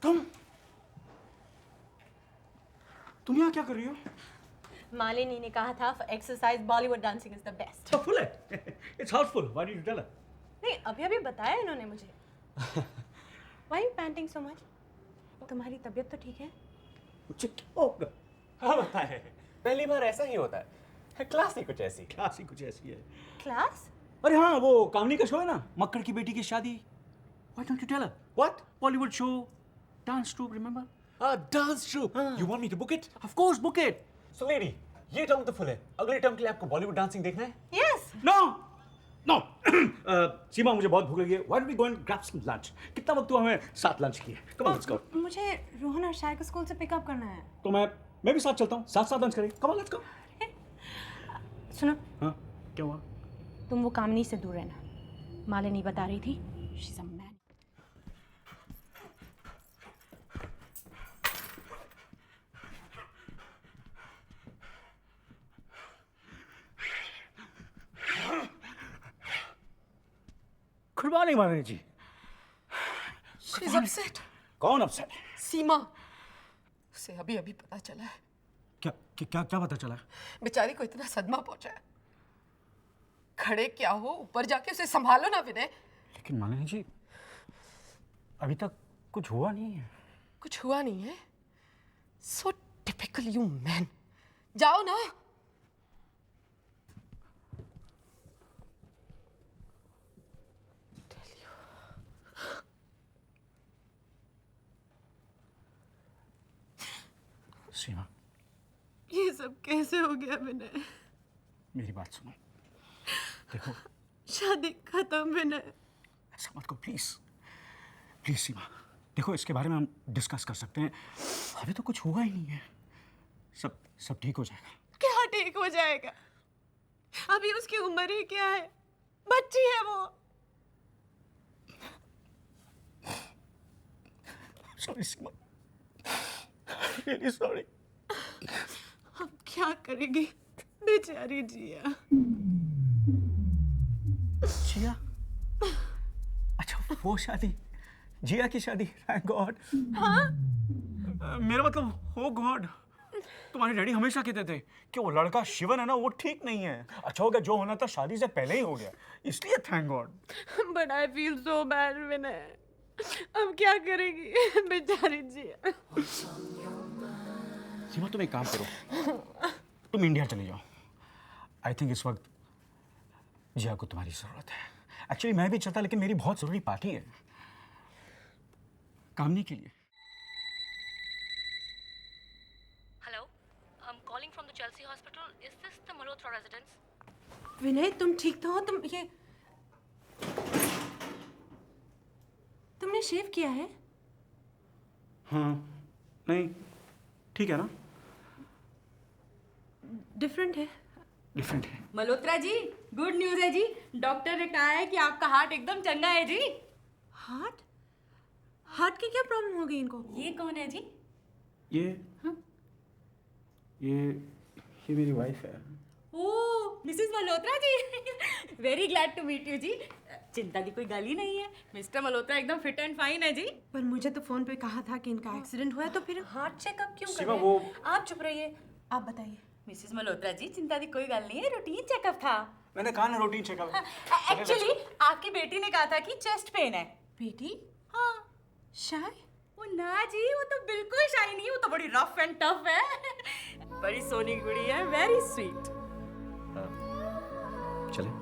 तुम यहाँ क्या कर रही हो? मालिनी ने कहा था for exercise Bollywood dancing is the best. तो फुल है। It's houseful. Why did you tell her? नहीं अभी बताया इन्होंने मुझे. Why are you panting so much? तुम्हारी तबीयत तो ठीक है? मुझे क्या होगा? हाँ बताए, पहली बार ऐसा ही होता है। क्लास ही कुछ ऐसी। क्लास ही कुछ ऐसी है। क्लास? अरे हाँ, वो कामनी का शो है ना, मक्कड़ की बेटी की शादी। Why don't you tell her? What? Bollywood show, dance troupe, remember? Dance troupe. You want me to book it? Of course, book it. So lady, ये टर्म तो फुल है। अगले टर्म के लिए आपको बॉलीवुड डांसिंग देखना है? Yes. No, no. सीमा मुझे बहुत भूख लगी है. Why don't we go and grab some lunch? कितना वक्त हुआ हमें साथ लंच किए? Come on, let's go. मुझे रोहन और शाय को स्कूल से पिकअप करना है. तो मैं भी साथ चलता हूँ. साथ लंच करें. Come on, let's go. सुनो. हाँ, क्या हुआ? तुम वो कामनी से दूर रहना. मालिनी बता रही थी. She's a man. Good morning, Malini ji. She's upset. कौन अपसेट है? सीमा, उसे अभी पता चला है. क्या पता चला? बेचारी को इतना सदमा पहुंचा है. खड़े क्या हो, ऊपर जाके उसे संभालो ना विनय. लेकिन मालिनी जी, अभी तक कुछ हुआ नहीं है. कुछ हुआ नहीं है? So typical you men. जाओ ना. सीमा, ये सब कैसे हो गया विनय? मेरी बात सुनो. देखो, शादी खत्म विनय. ऐसा मत करो प्लीज. प्लीज सीमा, देखो इसके बारे में हम डिस्कस कर सकते हैं. अभी तो कुछ हुआ ही नहीं है. सब ठीक हो जाएगा. क्या ठीक हो जाएगा? अभी उसकी उम्र ही क्या है? बच्ची है वो. सॉरी सीमा, रियली सॉरी. अब क्या करेगी बेचारी जिया? जिया? अच्छा, वो शादी, जिया की शादी. Thank God. हाँ? मेरा मतलब, हो गॉड. तुम्हारे डैडी हमेशा कहते थे कि वो लड़का शिवन है ना, वो ठीक नहीं है. अच्छा हो गया, जो होना था शादी से पहले ही हो गया, इसलिए thank God. But I feel so bad विनय. अब क्या करेगी बेचारी जिया? सीमा, तुम एक काम करो, तुम इंडिया चले जाओ. आई थिंक इस वक्त जिया को तुम्हारी जरूरत है. एक्चुअली मैं भी चाहता, लेकिन मेरी बहुत जरूरी पार्टी है कामनी के लिए. Hello, I'm calling from the Chelsea Hospital. Is this the Malhotra residence? विनय, तुम ठीक तो हो? तुमने शेव किया है? हाँ, नहीं, ठीक है ना? डिफरेंट है. डिफरेंट है. मल्होत्रा जी, गुड न्यूज़ है जी. डॉक्टर ने कहा है कि आपका हार्ट एकदम चंगा है जी. हार्ट? हार्ट की क्या प्रॉब्लम हो गई इनको? ये कौन है जी? ये मेरी वाइफ है. Oh, Mrs Malhotra ji. Very glad to meet you ji. चिंता की कोई गल ही नहीं है. मिस्टर मल्होत्रा एकदम फिट एंड फाइन है जी. पर मुझे तो फोन पे कहा था कि इनका एक्सीडेंट हुआ है, तो फिर हार्ट चेकअप क्यों कर सीमा, रहे वो हैं? आप चुप रहिए. आप बताइए. मिसेस मल्होत्रा जी, चिंता की कोई गल नहीं है, रूटीन चेकअप था. मैंने कहा ना, रूटीन चेकअप. एक्चुअली आपकी बेटी ने कहा था कि चेस्ट पेन है. बेटी? हाँ. शाय? वो ना जी, वो तो बिल्कुल शाय नहीं है, वो तो बड़ी रफ एंड टफ है. बड़ी सोनी गुड़ी है, वेरी स्वीट. चले.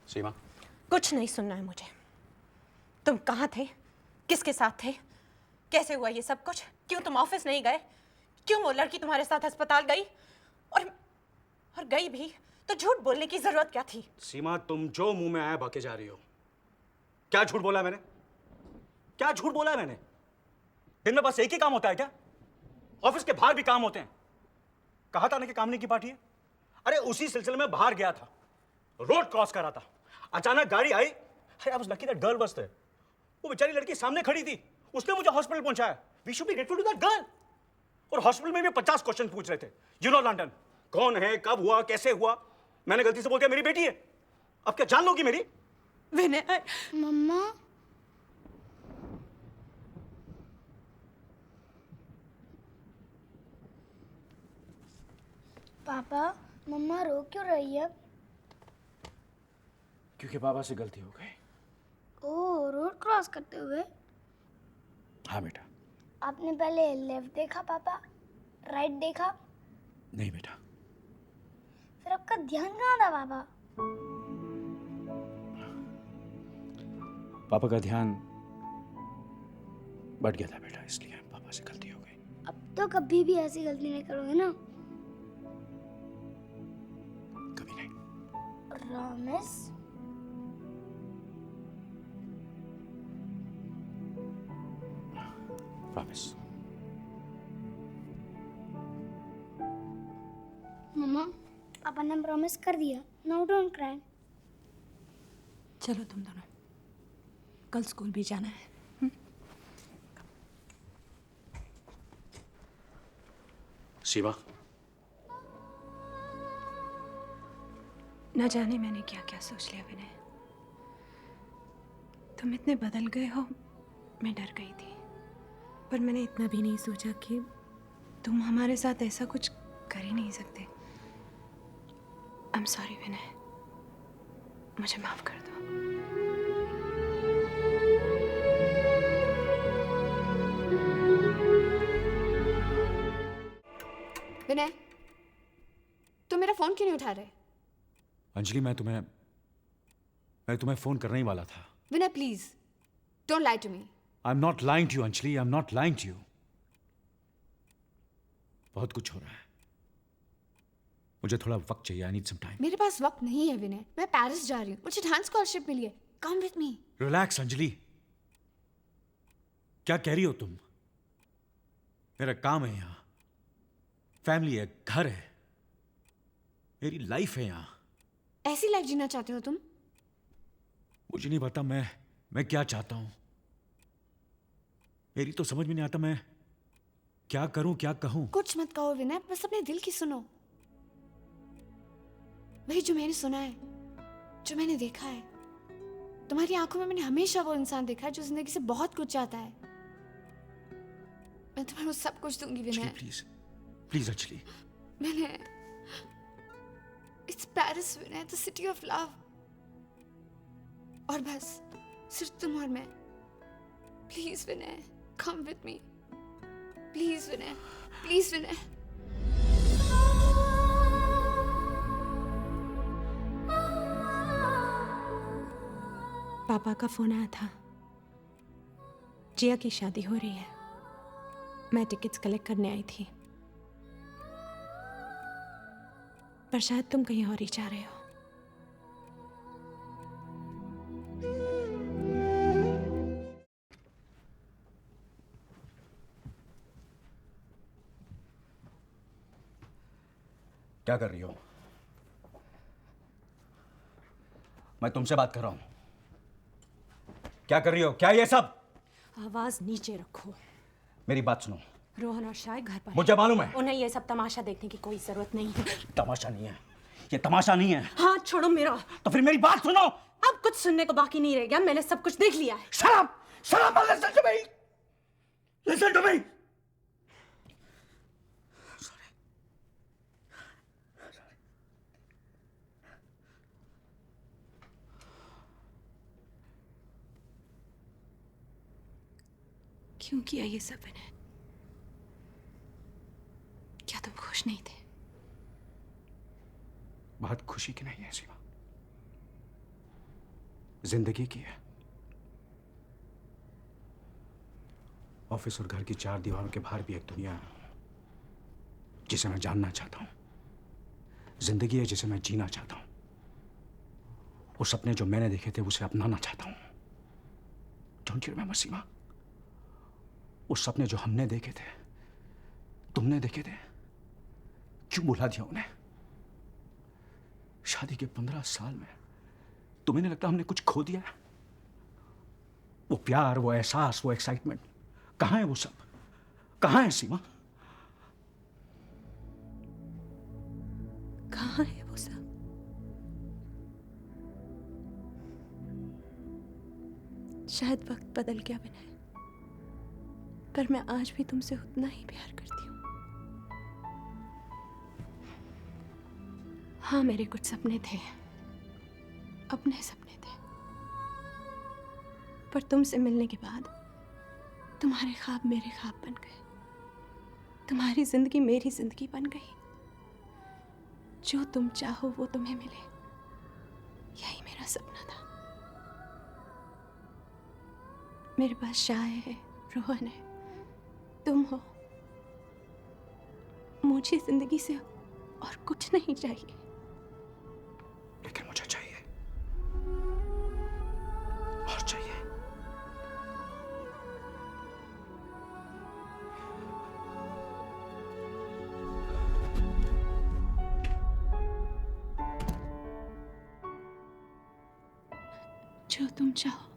सीमा, कुछ नहीं सुनना है मुझे. तुम कहाँ थे? किसके साथ थे? कैसे हुआ ये सब कुछ? क्यों तुम ऑफिस नहीं गए? क्यों वो लड़की तुम्हारे साथ अस्पताल गई? और गई भी तो झूठ बोलने की जरूरत क्या थी? सीमा, तुम जो मुंह में आया बके जा रही हो. क्या झूठ बोला मैंने? क्या झूठ बोला है मैंने? दिन में बस एक ही काम होता है क्या? ऑफिस के बाहर भी काम होते हैं। कहा था ना कि काम नहीं की पार्टी है। अरे उसी सिलसिले में बाहर गया था, रोड क्रॉस कर रहा था, अचानक गाड़ी आई। I was lucky that girl was there. वो बेचारी लड़की सामने खड़ी थी, उसने मुझे हॉस्पिटल पहुंचाया। We should be grateful to that girl. और हॉस्पिटल में भी 50 क्वेश्चन पूछ रहे थे। यू नो लंदन, कौन है, कब हुआ, कैसे हुआ। मैंने गलती से बोल दिया मेरी बेटी है। अब क्या जान लोगी मेरी? विनय, मम्मा, पापा, मम्मा रो क्यों रही है? क्योंकि बाबा से गलती हो गई। ओह, रोड क्रॉस करते हुए? हाँ बेटा। आपने पहले लेफ्ट देखा पापा, राइट देखा? नहीं बेटा। फिर आपका ध्यान कहाँ था पापा? पापा का ध्यान बढ़ गया था बेटा, इसलिए पापा से गलती हो गई। अब तो कभी भी ऐसी गलती नहीं करोगे ना? कभी नहीं। प्रॉमिस? प्रॉमिस। मम्मा, पापा ने प्रॉमिस कर दिया। Now don't cry. चलो तुम दोनों, कल स्कूल भी जाना है। शिवा, न जाने मैंने क्या क्या सोच लिया विनय। तुम इतने बदल गए हो, मैं डर गई थी। पर मैंने इतना भी नहीं सोचा कि तुम हमारे साथ ऐसा कुछ कर ही नहीं सकते। आई एम सॉरी विनय, मुझे माफ कर दो। विनय, तुम मेरा फोन क्यों नहीं उठा रहे? अंजलि मैं तुम्हें फोन करने ही वाला था। Vinay please don't lie to me. I am not lying to you Anjali, I am not lying to you. बहुत कुछ हो रहा है, मुझे थोड़ा वक्त चाहिए। I need some time. मेरे पास वक्त नहीं है विनय, मैं पेरिस जा रही हूँ, मुझे डांस स्कॉलरशिप मिली है। कम विद मी। रिलैक्स अंजलि, क्या कह रही हो तुम? मेरा काम है यहाँ, फैमिली है, घर है, मेरी लाइफ है यहाँ। ऐसी लाइफ जीना चाहते हो तुम? मुझे नहीं पता मैं क्या चाहता हूं। मेरी तो समझ में नहीं आता मैं क्या करूं, क्या कहूं। कुछ मत कहो विनय, बस अपने दिल की सुनो। वही जो मैंने सुना है, जो मैंने देखा है। तुम्हारी आंखों में मैंने हमेशा वो इंसान देखा है जो जिंदगी से बहुत कुछ चाहता है। मैं तुम्हें वो सब कुछ दूंगी Vinay. Please please Anjali. Vinay, it's Paris Vinay, the city of love. और बस सिर्फ तुम और मैं। Please Vinay, come with me. Please Vinay, please Vinay. पापा का फोन आया था, जिया की शादी हो रही है। मैं टिकट्स कलेक्ट करने आई थी, पर शायद तुम कहीं और ही जा रहे हो। क्या कर रही हो? मैं तुमसे बात कर रहा हूं। क्या कर रही हो? क्या ये सब? आवाज नीचे रखो। मेरी बात सुनो। रोहन और शाय घर पर हैं। मुझे मालूम है। उन्हें ये सब तमाशा देखने की कोई जरूरत नहीं है। तमाशा नहीं है, ये तमाशा नहीं है। हाथ छोड़ो मेरा। तो फिर मेरी बात सुनो। अब कुछ सुनने को बाकी नहीं रह गया, मैंने सब कुछ देख लिया है। Shut up! Shut up and listen to me! Listen to me! क्यों किया ये सब मैंने? क्या तुम खुश नहीं थे? बात खुशी की नहीं है सीमा, जिंदगी की है। ऑफिस और घर की चार दीवारों के बाहर भी एक दुनिया है जिसे मैं जानना चाहता हूं। जिंदगी है जिसे मैं जीना चाहता हूं। वो सपने जो मैंने देखे थे उसे अपनाना चाहता हूं। डोंट यू रिमेंबर सीमा? वो सपने जो हमने देखे थे, तुमने देखे थे, क्यों भुला दिया उन्हें? शादी के 15 साल में तुम्हें नहीं लगता हमने कुछ खो दिया है? वो प्यार, वो एहसास, वो एक्साइटमेंट, कहां है वो सब? कहां है सीमा? कहाँ है वो सब? शायद वक्त बदल गया विनय, पर मैं आज भी तुमसे उतना ही प्यार करती हूँ। हाँ, मेरे कुछ सपने थे, अपने सपने थे, पर तुमसे मिलने के बाद तुम्हारे ख्वाब मेरे ख्वाब बन गए, तुम्हारी जिंदगी मेरी जिंदगी बन गई। जो तुम चाहो वो तुम्हें मिले, यही मेरा सपना था। मेरे पास शाय है, रोहन है, तुम हो। मुझे जिंदगी से और कुछ नहीं चाहिए। लेकिन मुझे चाहिए, और चाहिए। जो तुम चाहो